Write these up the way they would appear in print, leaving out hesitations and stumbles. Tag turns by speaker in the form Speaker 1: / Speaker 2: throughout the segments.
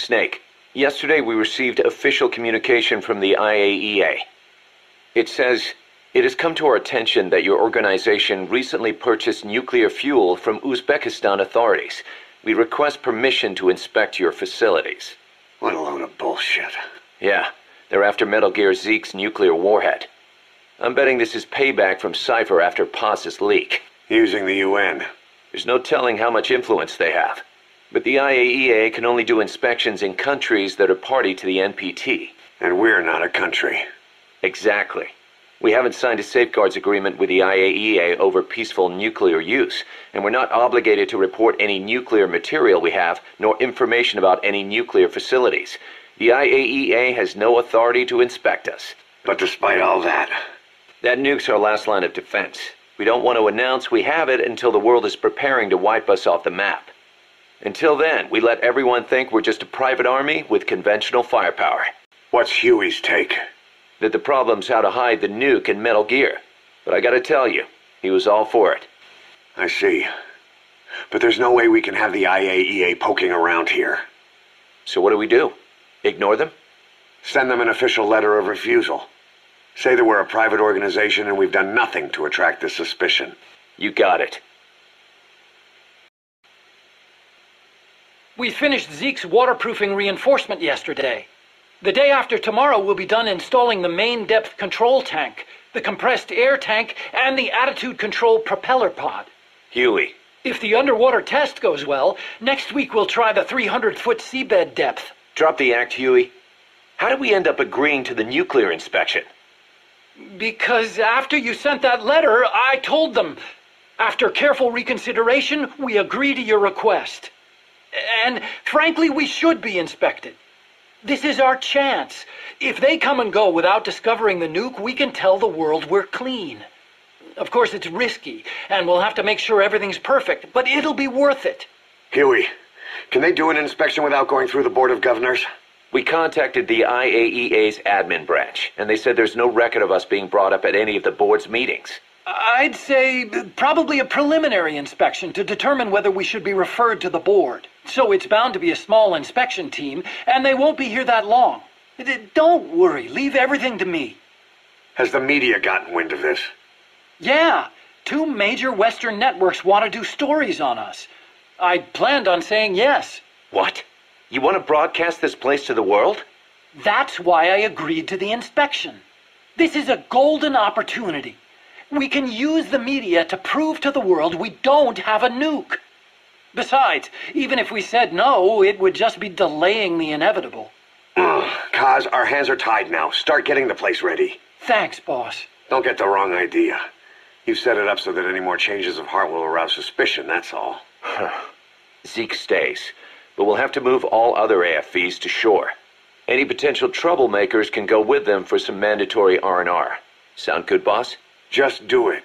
Speaker 1: Snake, yesterday we received official communication from the IAEA. It says, it has come to our attention that your organization recently purchased nuclear fuel from Uzbekistan authorities. We request permission to inspect your facilities.
Speaker 2: What a load of bullshit.
Speaker 1: Yeah, they're after Metal Gear Zeke's nuclear warhead. I'm betting this is payback from Cypher after Paz's leak.
Speaker 2: Using the UN.
Speaker 1: There's no telling how much influence they have. But the IAEA can only do inspections in countries that are party to the NPT.
Speaker 2: And we're not a country.
Speaker 1: Exactly. We haven't signed a safeguards agreement with the IAEA over peaceful nuclear use, and we're not obligated to report any nuclear material we have, nor information about any nuclear facilities. The IAEA has no authority to inspect us.
Speaker 2: But despite all that...
Speaker 1: That nuke's our last line of defense. We don't want to announce we have it until the world is preparing to wipe us off the map. Until then, we let everyone think we're just a private army with conventional firepower.
Speaker 2: What's Huey's take?
Speaker 1: That the problem's how to hide the nuke in Metal Gear. But I gotta tell you, he was all for it.
Speaker 2: I see. But there's no way we can have the IAEA poking around here.
Speaker 1: So what do? Ignore them?
Speaker 2: Send them an official letter of refusal. Say that we're a private organization and we've done nothing to attract this suspicion.
Speaker 1: You got it.
Speaker 3: We finished Zeke's waterproofing reinforcement yesterday. The day after tomorrow we'll be done installing the main depth control tank, the compressed air tank, and the attitude control propeller pod.
Speaker 1: Huey.
Speaker 3: If the underwater test goes well, next week we'll try the 300-foot seabed depth.
Speaker 1: Drop the act, Huey. How did we end up agreeing to the nuclear inspection?
Speaker 3: Because after you sent that letter, I told them. After careful reconsideration, we agree to your request. And frankly, we should be inspected. This is our chance. If they come and go without discovering the nuke, we can tell the world we're clean. Of course, it's risky, and we'll have to make sure everything's perfect, but it'll be worth it.
Speaker 2: Huey, can they do an inspection without going through the Board of Governors?
Speaker 1: We contacted the IAEA's admin branch, and they said there's no record of us being brought up at any of the board's meetings.
Speaker 3: I'd say probably a preliminary inspection to determine whether we should be referred to the board. So it's bound to be a small inspection team, and they won't be here that long. Don't worry, leave everything to me.
Speaker 2: Has the media gotten wind of this?
Speaker 3: Yeah, 2 major Western networks want to do stories on us. I planned on saying yes.
Speaker 1: What? You want to broadcast this place to the world?
Speaker 3: That's why I agreed to the inspection. This is a golden opportunity. We can use the media to prove to the world we don't have a nuke. Besides, even if we said no, it would just be delaying the inevitable.
Speaker 2: Kaz, our hands are tied now. Start getting the place ready.
Speaker 3: Thanks, boss.
Speaker 2: Don't get the wrong idea. You've set it up so that any more changes of heart will arouse suspicion, that's all.
Speaker 1: Zeke stays, but we'll have to move all other AFVs to shore. Any potential troublemakers can go with them for some mandatory R&R. Sound good, boss?
Speaker 2: Just do it.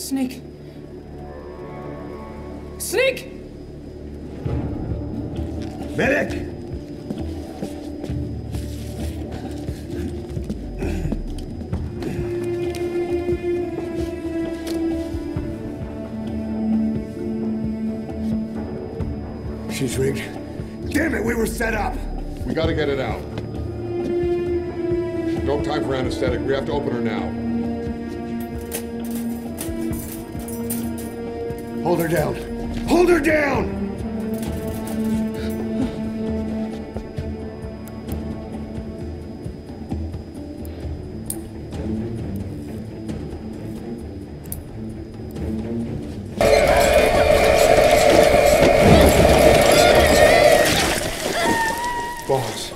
Speaker 4: Snake. Snake!
Speaker 2: Medic! She's rigged. Damn it, we were set up!
Speaker 5: We gotta get it out. No time for anesthetic. We have to open her now.
Speaker 2: Hold her down. Hold her down!
Speaker 5: Boss.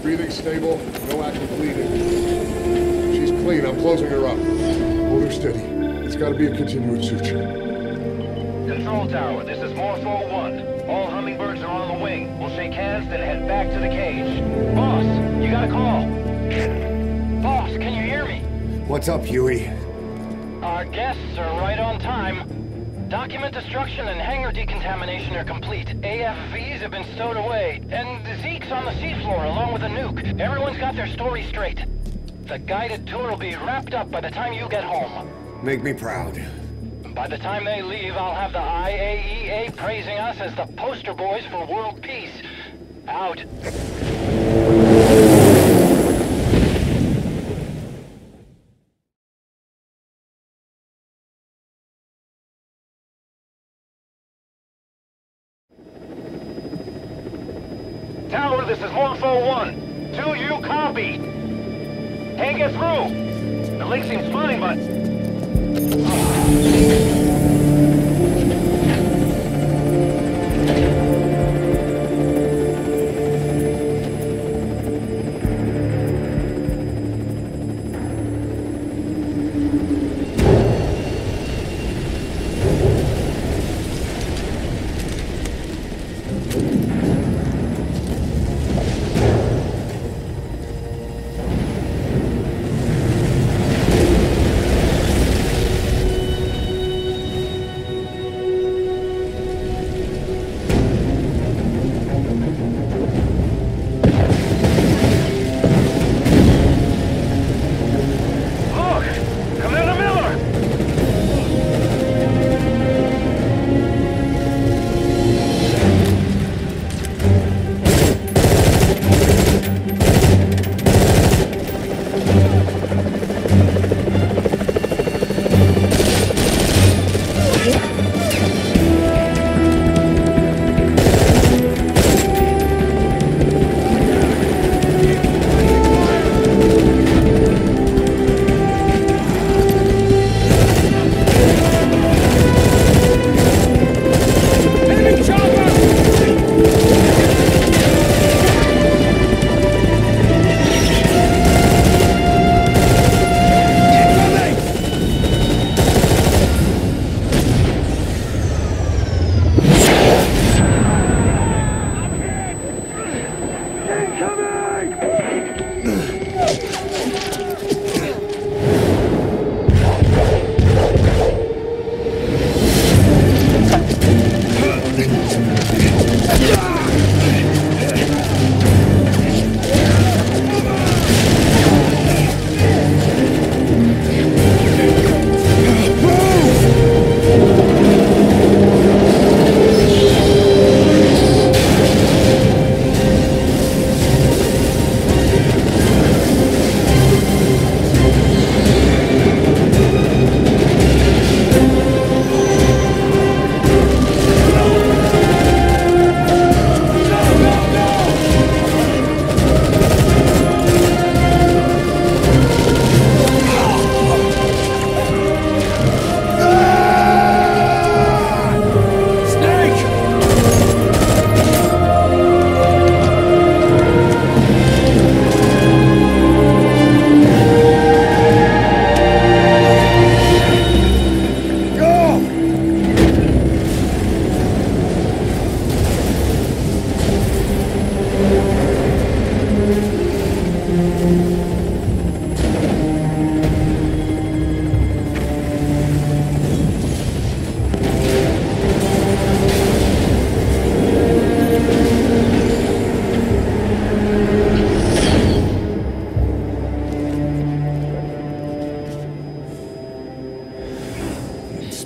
Speaker 5: Breathing stable, no active bleeding. She's clean, I'm closing her up. Hold her steady. It's gotta be a continuous suture.
Speaker 6: Control tower, this is Morpho 1. All hummingbirds are on the wing. We'll shake hands, then head back to the cage. Boss, you got a call. Boss, can you hear me?
Speaker 2: What's up, Huey?
Speaker 6: Our guests are right on time. Document destruction and hangar decontamination are complete. AFVs have been stowed away, and Zeke's on the seafloor along with a nuke. Everyone's got their story straight. The guided tour will be wrapped up by the time you get home.
Speaker 2: Make me proud.
Speaker 6: By the time they leave, I'll have the IAEA praising us as the poster boys for world peace. Out. Tower, this is Morpho 1. Do you copy? Can't get through. The link seems fine, but...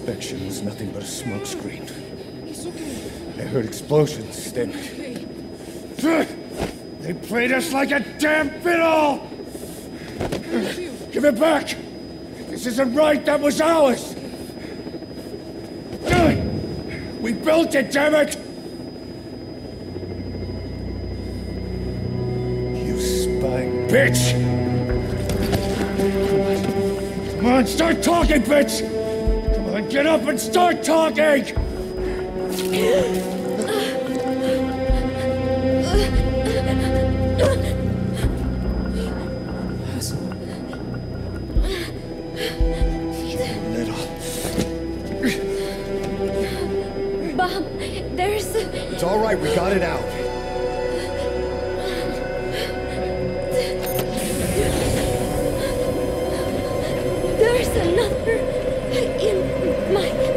Speaker 4: inspection was nothing but a smokescreen. I heard explosions, then... They played us like a damn fiddle! Give it back! This isn't right, that was ours! We built it, damn it! You spying bitch! Come on, start talking, bitch! Come on, get up and start talking!
Speaker 7: Bob, there's...
Speaker 4: It's all right, we got it out.
Speaker 7: There's another in my...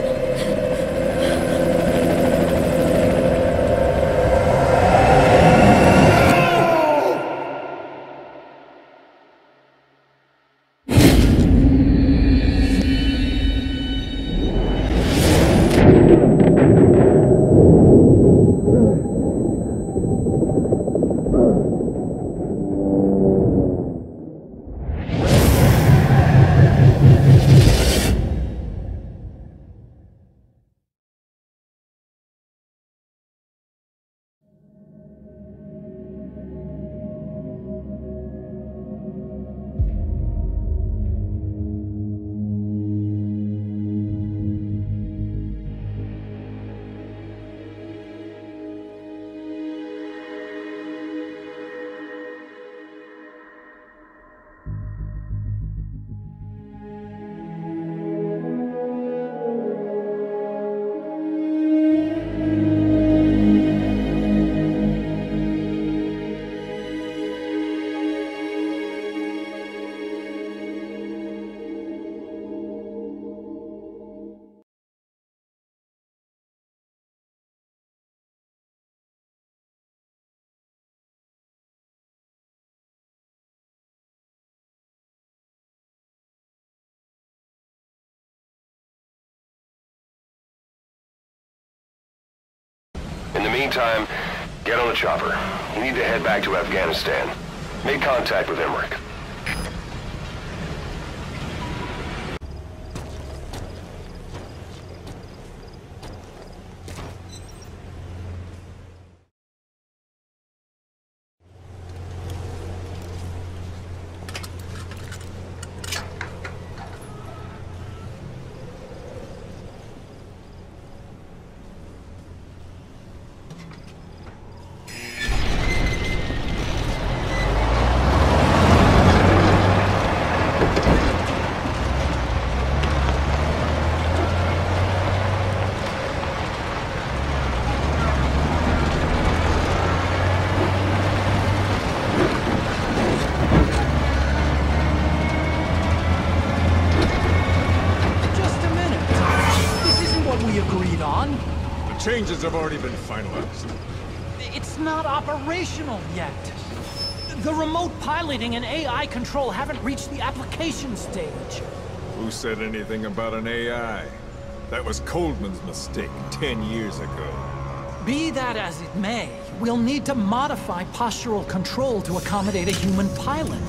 Speaker 8: In the meantime, get on the chopper. We need to head back to Afghanistan. Make contact with Emmerich.
Speaker 9: Changes have already been finalized.
Speaker 3: It's not operational yet. The remote piloting and AI control haven't reached the application stage.
Speaker 9: Who said anything about an AI? That was Coldman's mistake 10 years ago.
Speaker 3: Be that as it may, we'll need to modify postural control to accommodate a human pilot.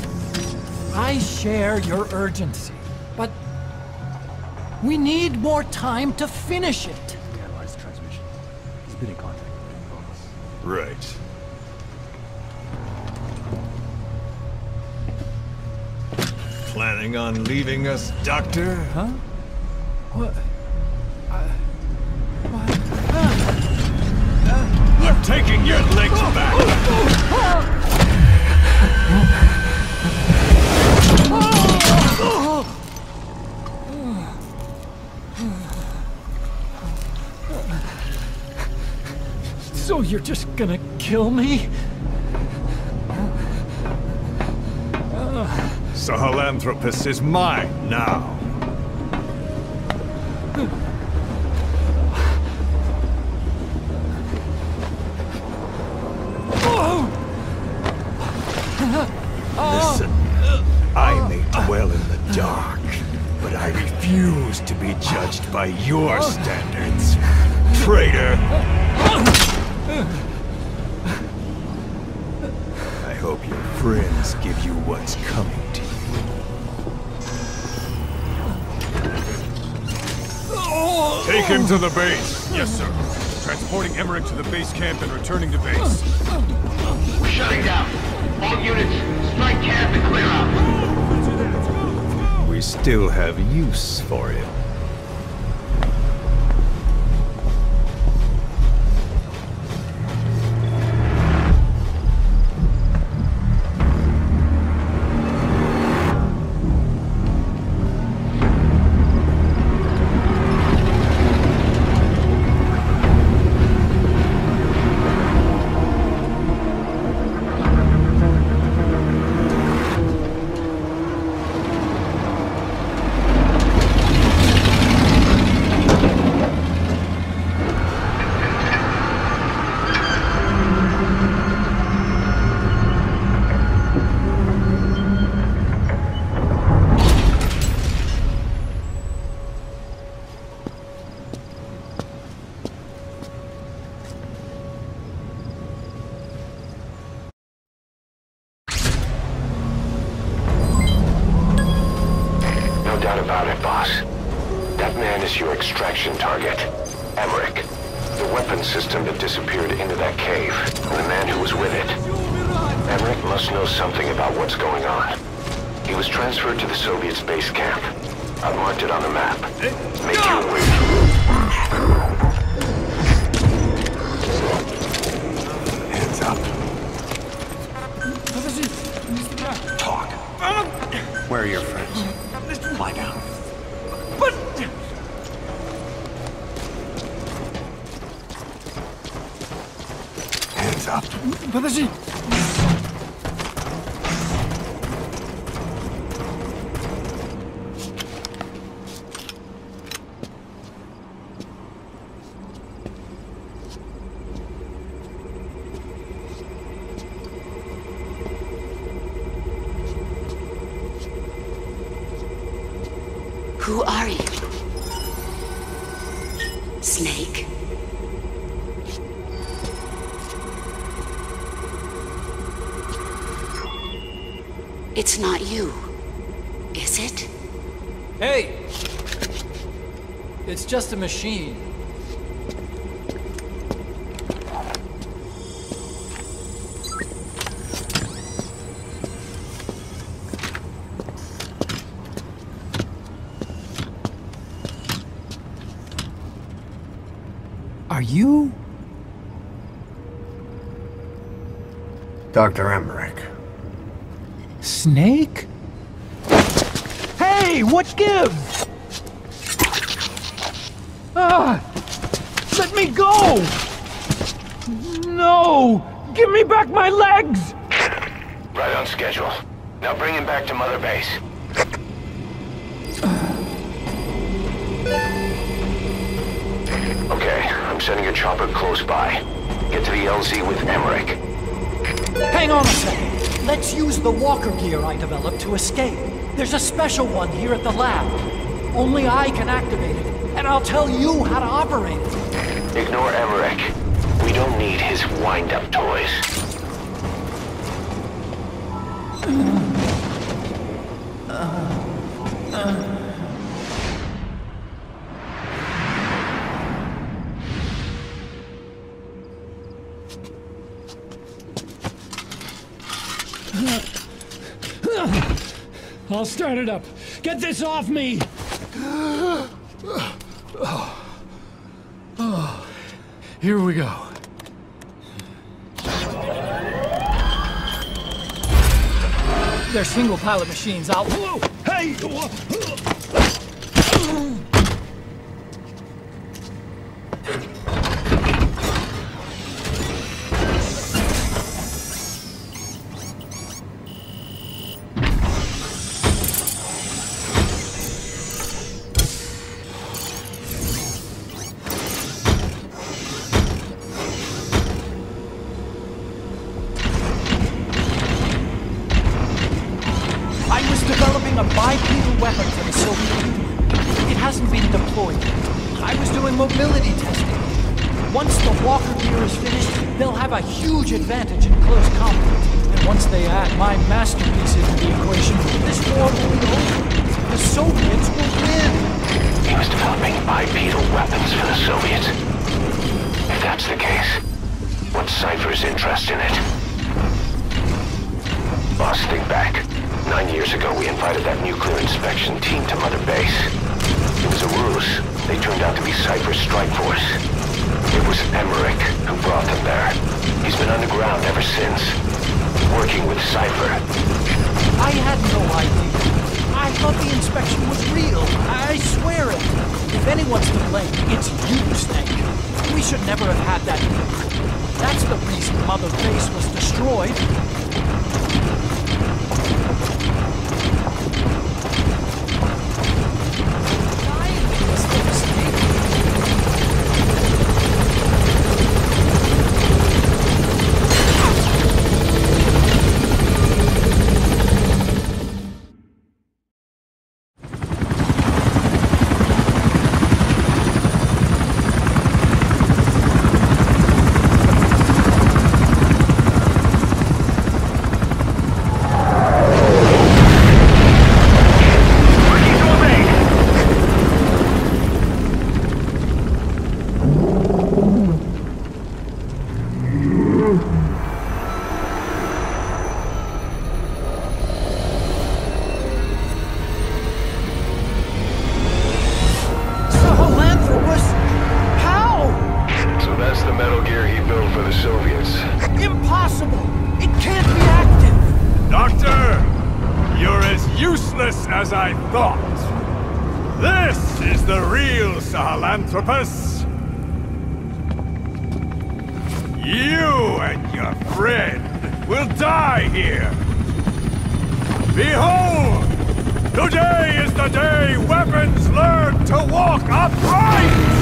Speaker 3: I share your urgency, but we need more time to finish it.
Speaker 10: Been in contact with
Speaker 9: Right. Planning on leaving us, Doctor?
Speaker 3: Huh? What?
Speaker 9: I'm taking your legs back!
Speaker 3: So you're just gonna kill me?
Speaker 9: Sahelanthropus is mine now. Listen, I may dwell in the dark, but I refuse to be judged by your standards, traitor! I hope your friends give you what's coming to you. Take him to the base! Yes, sir. Transporting Emmerich to the base camp and returning to base.
Speaker 11: We're shutting down. All units, strike camp and clear out.
Speaker 9: We still have use for him.
Speaker 8: Extraction target, Emmerich. The weapon system that disappeared into that cave, and the man who was with it. Emmerich must know something about what's going on. He was transferred to the Soviet base camp. I've marked it on the map. Make your way through.
Speaker 2: Hands up. Talk. Where are your friends? Lie down. Hands up.
Speaker 4: Подожди!
Speaker 12: Who are you? Snake? It's not you, is it?
Speaker 3: Hey! It's just a machine.
Speaker 4: Are you?
Speaker 2: Dr. Emmerich.
Speaker 4: Snake? Hey, what gives? Ah! Let me go! No! Give me back my legs!
Speaker 8: Right on schedule. Now bring him back to Mother Base. Okay, I'm sending a chopper close by. Get to the LZ with Emmerich.
Speaker 3: Hang on a second. Let's use the walker gear I developed to escape. There's a special one here at the lab. Only I can activate it, and I'll tell you how to operate it.
Speaker 8: Ignore Emmerich. We don't need his wind-up toys.
Speaker 4: I'll start it up. Get this off me! Here we go.
Speaker 3: They're single pilot machines. I'll...
Speaker 4: Hey!
Speaker 3: developing a bipedal weapon for the Soviet Union. It hasn't been deployed. I was doing mobility testing. Once the walker gear is finished, they'll have a huge advantage in close combat. And once they add my masterpiece into the equation, this war will be over. The Soviets will win.
Speaker 8: He was developing bipedal weapons for the Soviets. If that's the case, what's Cypher's interest in it? Boss, think back. 9 years ago, we invited that nuclear inspection team to Mother Base. It was a ruse. They turned out to be Cypher's strike force. It was Emmerich who brought them there. He's been underground ever since, working with Cypher.
Speaker 3: I had no idea. I thought the inspection was real. I swear it. If anyone's to blame, it's you, Snake. We should never have had that nuke. That's the reason Mother Base was destroyed.
Speaker 9: As I thought. This is the real Sahelanthropus. You and your friend will die here. Behold! Today is the day weapons learn to walk upright!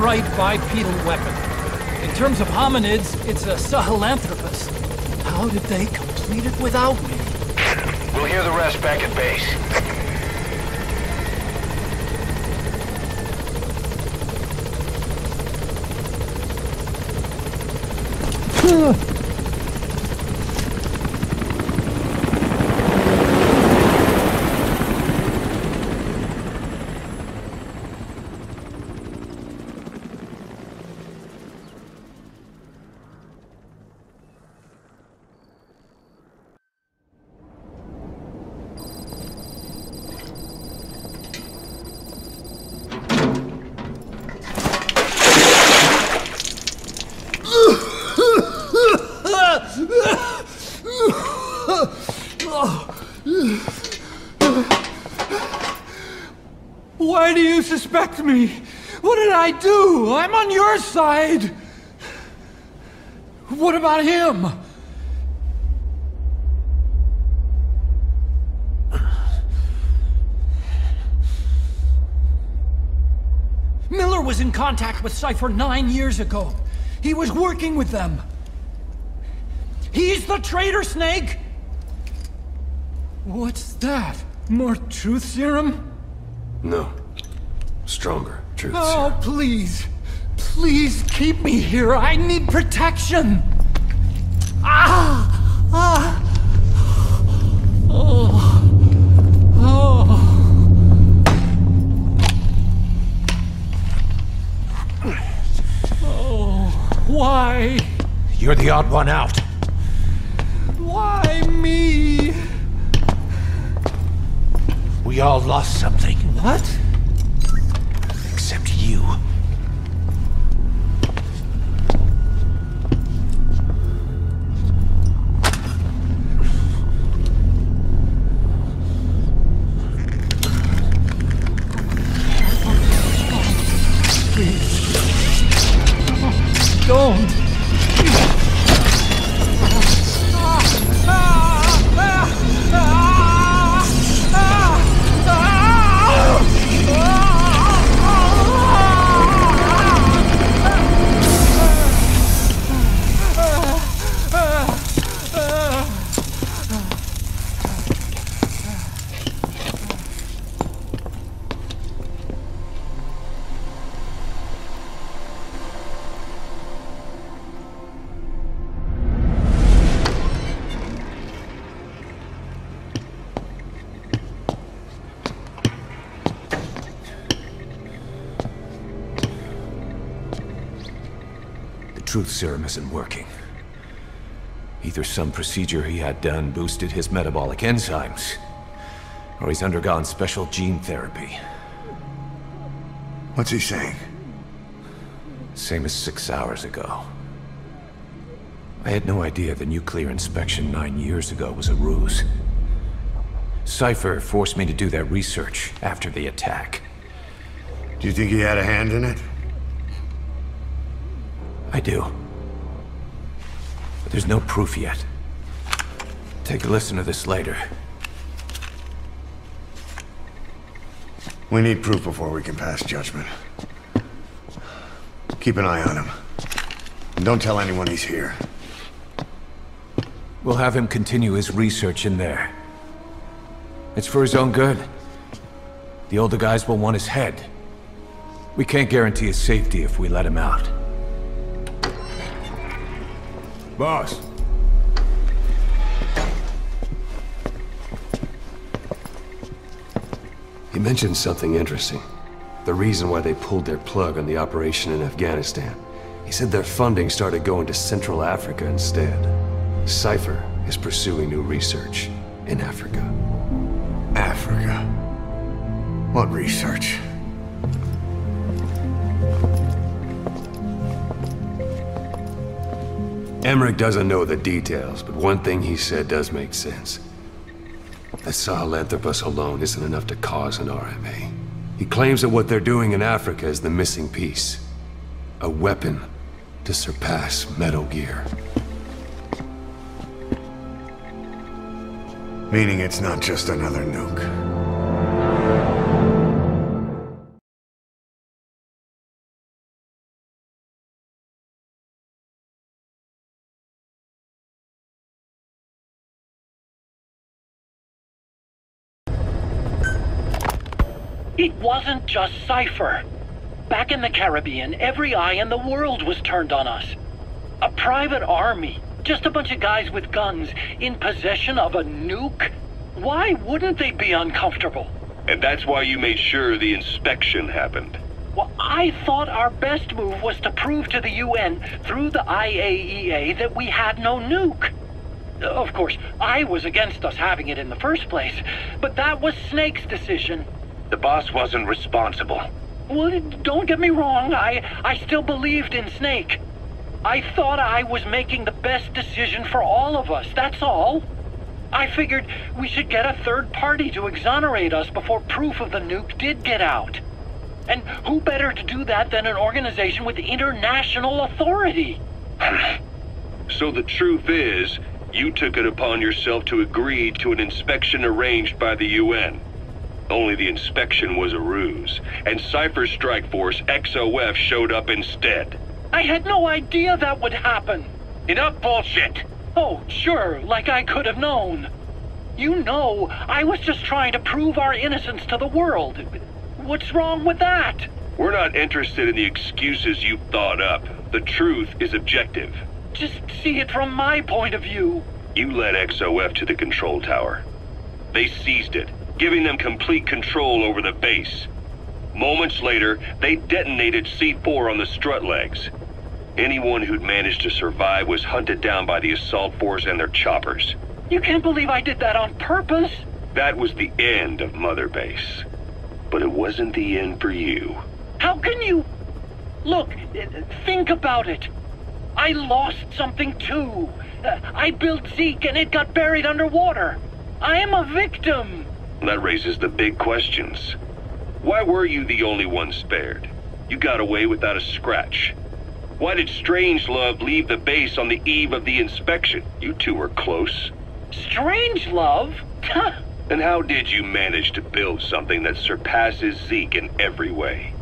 Speaker 3: upright bipedal weapon. In terms of hominids, it's a Sahelanthropus. How did they complete it without me?
Speaker 8: We'll hear the rest back at base.
Speaker 3: Why do you suspect me? What did I do? I'm on your side. What about him? Miller was in contact with Cypher 9 years ago. He was working with them. He's the traitor, Snake! What's that? More truth serum?
Speaker 13: No. Stronger truth
Speaker 3: Oh,
Speaker 13: serum.
Speaker 3: please. Please keep me here. I need protection. Ah! Ah! Oh. Oh. Oh. Why?
Speaker 14: You're the odd one out.
Speaker 3: Why me?
Speaker 14: We all lost something.
Speaker 3: What?
Speaker 14: Except you.
Speaker 3: Please. Don't.
Speaker 1: Truth serum isn't working. Either some procedure he had done boosted his metabolic enzymes, or he's undergone special gene therapy.
Speaker 2: What's he saying?
Speaker 1: Same as 6 hours ago. I had no idea the nuclear inspection 9 years ago was a ruse. Cypher forced me to do that research after the attack.
Speaker 2: Do you think he had a hand in it?
Speaker 1: I do. But there's no proof yet. Take a listen to this later.
Speaker 2: We need proof before we can pass judgment. Keep an eye on him. And don't tell anyone he's here.
Speaker 1: We'll have him continue his research in there. It's for his own good. The older guys will want his head. We can't guarantee his safety if we let him out.
Speaker 9: Boss.
Speaker 13: He mentioned something interesting. The reason why they pulled their plug on the operation in Afghanistan. He said their funding started going to Central Africa instead. Cypher is pursuing new research in Africa.
Speaker 2: Africa? What research?
Speaker 13: Emmerich doesn't know the details, but one thing he said does make sense. That Sahelanthropus alone isn't enough to cause an RMA. He claims that what they're doing in Africa is the missing piece. A weapon to surpass Metal Gear.
Speaker 2: Meaning it's not just another nuke.
Speaker 3: It wasn't just Cypher. Back in the Caribbean, every eye in the world was turned on us. A private army, just a bunch of guys with guns, in possession of a nuke? Why wouldn't they be uncomfortable?
Speaker 15: And that's why you made sure the inspection happened.
Speaker 3: Well, I thought our best move was to prove to the UN through the IAEA that we had no nuke. Of course, I was against us having it in the first place, but that was Snake's decision.
Speaker 15: The boss wasn't responsible.
Speaker 3: Well, don't get me wrong, I still believed in Snake. I thought I was making the best decision for all of us, that's all. I figured we should get a third party to exonerate us before proof of the nuke did get out. And who better to do that than an organization with international authority?
Speaker 15: So the truth is, you took it upon yourself to agree to an inspection arranged by the UN. Only the inspection was a ruse, and Cypher's strike force, XOF, showed up instead.
Speaker 3: I had no idea that would happen.
Speaker 15: Enough bullshit!
Speaker 3: Oh, sure, like I could have known. You know, I was just trying to prove our innocence to the world. What's wrong with that?
Speaker 15: We're not interested in the excuses you thought up. The truth is objective.
Speaker 3: Just see it from my point of view.
Speaker 15: You led XOF to the control tower. They seized it, giving them complete control over the base. Moments later, they detonated C4 on the strut legs. Anyone who'd managed to survive was hunted down by the assault force and their choppers.
Speaker 3: You can't believe I did that on purpose.
Speaker 15: That was the end of Mother Base. But it wasn't the end for you.
Speaker 3: How can you... Look, think about it. I lost something too. I built Zeke and it got buried underwater. I am a victim.
Speaker 15: That raises the big questions. Why were you the only one spared? You got away without a scratch. Why did Strangelove leave the base on the eve of the inspection? You two were close.
Speaker 3: Strangelove?
Speaker 15: And how did you manage to build something that surpasses Zeke in every way?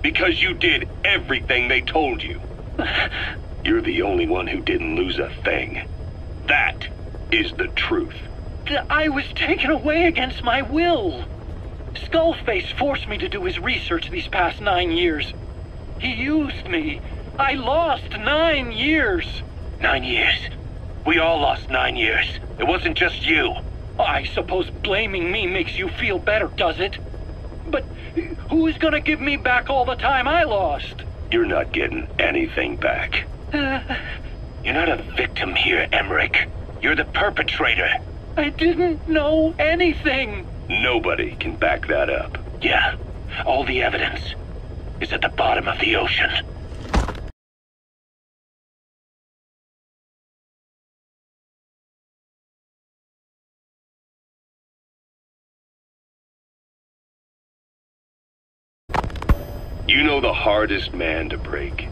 Speaker 15: Because you did everything they told you. You're the only one who didn't lose a thing. That is the truth.
Speaker 3: I was taken away against my will. Skullface forced me to do his research these past 9 years. He used me. I lost 9 years.
Speaker 15: 9 years? We all lost 9 years. It wasn't just you.
Speaker 3: I suppose blaming me makes you feel better, does it? But who's gonna give me back all the time I lost?
Speaker 15: You're not getting anything back. You're not a victim here, Emmerich. You're the perpetrator.
Speaker 3: I didn't know anything.
Speaker 15: Nobody can back that up. Yeah, all the evidence is at the bottom of the ocean. You know the hardest man to break.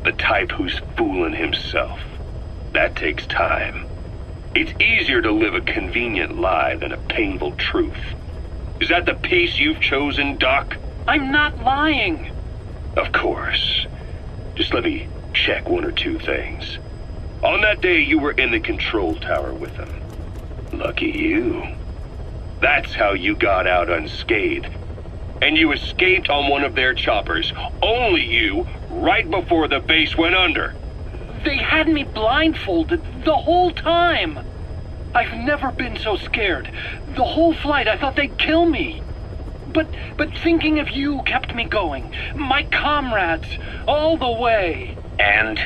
Speaker 15: The type who's fooling himself. That takes time. It's easier to live a convenient lie than a painful truth. Is that the peace you've chosen, Doc?
Speaker 3: I'm not lying.
Speaker 15: Of course. Just let me check one or two things. On that day, you were in the control tower with them. Lucky you. That's how you got out unscathed. And you escaped on one of their choppers. Only you, right before the base went under.
Speaker 3: They had me blindfolded the whole time. I've never been so scared. The whole flight I thought they'd kill me. But thinking of you kept me going. My comrades, all the way.
Speaker 15: And?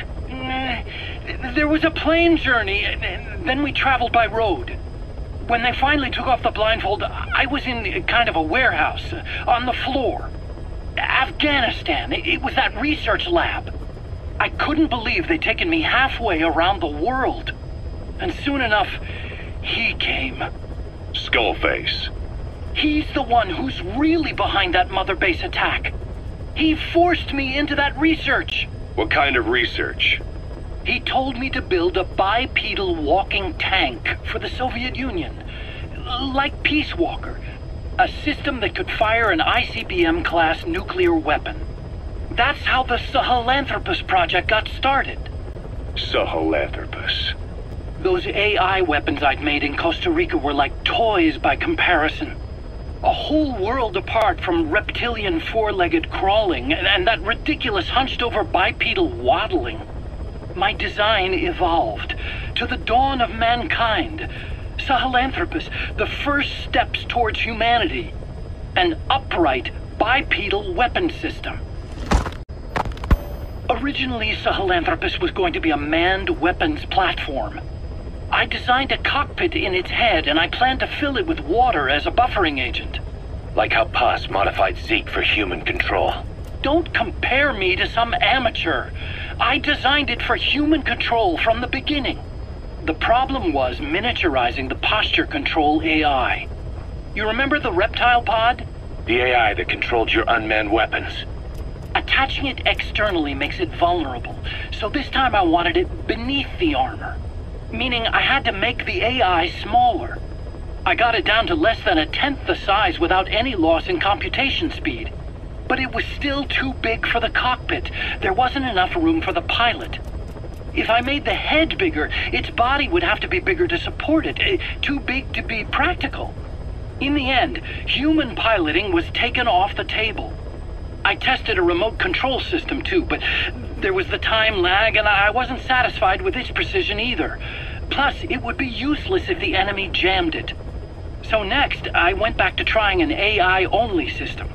Speaker 3: There was a plane journey, and then we traveled by road. When they finally took off the blindfold, I was in kind of a warehouse, on the floor. Afghanistan, it was that research lab. I couldn't believe they'd taken me halfway around the world. And soon enough, he came.
Speaker 15: Skullface.
Speaker 3: He's the one who's really behind that Mother Base attack. He forced me into that research.
Speaker 15: What kind of research?
Speaker 3: He told me to build a bipedal walking tank for the Soviet Union. Like Peace Walker. A system that could fire an ICBM-class nuclear weapon. That's how the Sahelanthropus project got started.
Speaker 15: Sahelanthropus.
Speaker 3: Those AI weapons I'd made in Costa Rica were like toys by comparison.
Speaker 6: A whole world apart from reptilian four-legged crawling and that ridiculous hunched-over bipedal waddling. My design evolved. To the dawn of mankind. Sahelanthropus, the first steps towards humanity. An upright, bipedal weapon system. Originally, Sahelanthropus was going to be a manned weapons platform. I designed a cockpit in its head, and I planned to fill it with water as a buffering agent.
Speaker 15: Like how Paz modified Zeke for human control.
Speaker 6: Don't compare me to some amateur. I designed it for human control from the beginning. The problem was miniaturizing the posture control AI. You remember the reptile pod?
Speaker 15: The AI that controlled your unmanned weapons.
Speaker 6: Attaching it externally makes it vulnerable, so this time I wanted it beneath the armor. Meaning I had to make the AI smaller. I got it down to less than 1/10 the size without any loss in computation speed. But it was still too big for the cockpit. There wasn't enough room for the pilot. If I made the head bigger, its body would have to be bigger to support it. Too big to be practical. In the end, human piloting was taken off the table. I tested a remote control system too, but there was the time lag and I wasn't satisfied with its precision either. Plus, it would be useless if the enemy jammed it. So next, I went back to trying an AI-only system.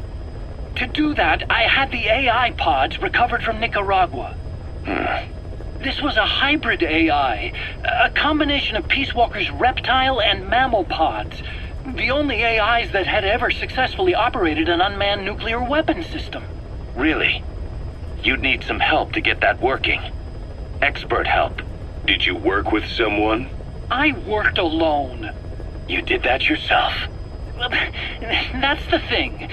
Speaker 6: To do that, I had the AI pods recovered from Nicaragua. This was a hybrid AI, a combination of Peace Walker's reptile and mammal pods. The only AIs that had ever successfully operated an unmanned nuclear weapons system.
Speaker 15: Really? You'd need some help to get that working. Expert help. Did you work with someone?
Speaker 6: I worked alone.
Speaker 15: You did that yourself?
Speaker 6: Well, that's the thing.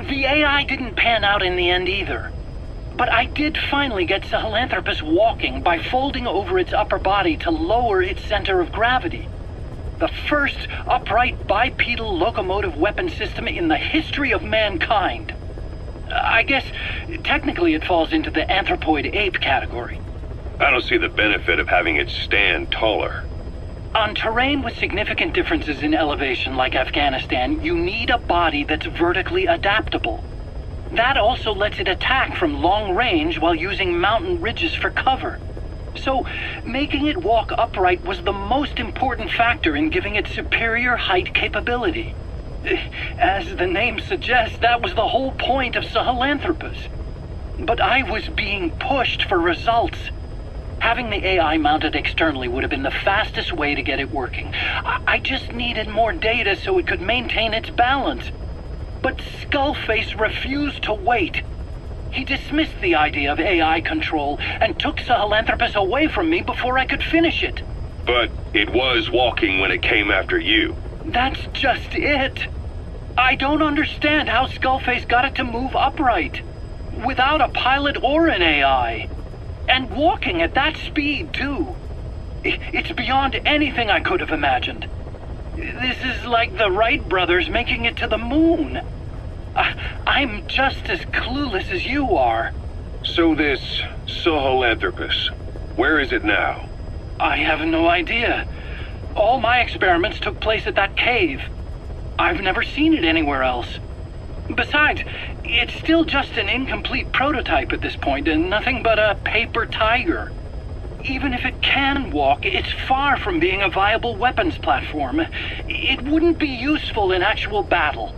Speaker 6: The AI didn't pan out in the end either. But I did finally get Sahelanthropus walking by folding over its upper body to lower its center of gravity. The first upright bipedal locomotive weapon system in the history of mankind. I guess, technically it falls into the anthropoid ape category.
Speaker 15: I don't see the benefit of having it stand taller.
Speaker 6: On terrain with significant differences in elevation like Afghanistan, you need a body that's vertically adaptable. That also lets it attack from long range while using mountain ridges for cover. So, making it walk upright was the most important factor in giving it superior height capability. As the name suggests, that was the whole point of Sahelanthropus. But I was being pushed for results. Having the AI mounted externally would have been the fastest way to get it working. I just needed more data so it could maintain its balance. But Skullface refused to wait. He dismissed the idea of AI control and took Sahelanthropus away from me before I could finish it.
Speaker 15: But it was walking when it came after you.
Speaker 6: That's just it. I don't understand how Skullface got it to move upright, without a pilot or an AI. And walking at that speed, too. It's beyond anything I could have imagined. This is like the Wright brothers making it to the moon. I'm just as clueless as you are.
Speaker 15: So this Sahelanthropus, where is it now?
Speaker 6: I have no idea. All my experiments took place at that cave. I've never seen it anywhere else. Besides, it's still just an incomplete prototype at this point, and nothing but a paper tiger. Even if it can walk, it's far from being a viable weapons platform. It wouldn't be useful in actual battle.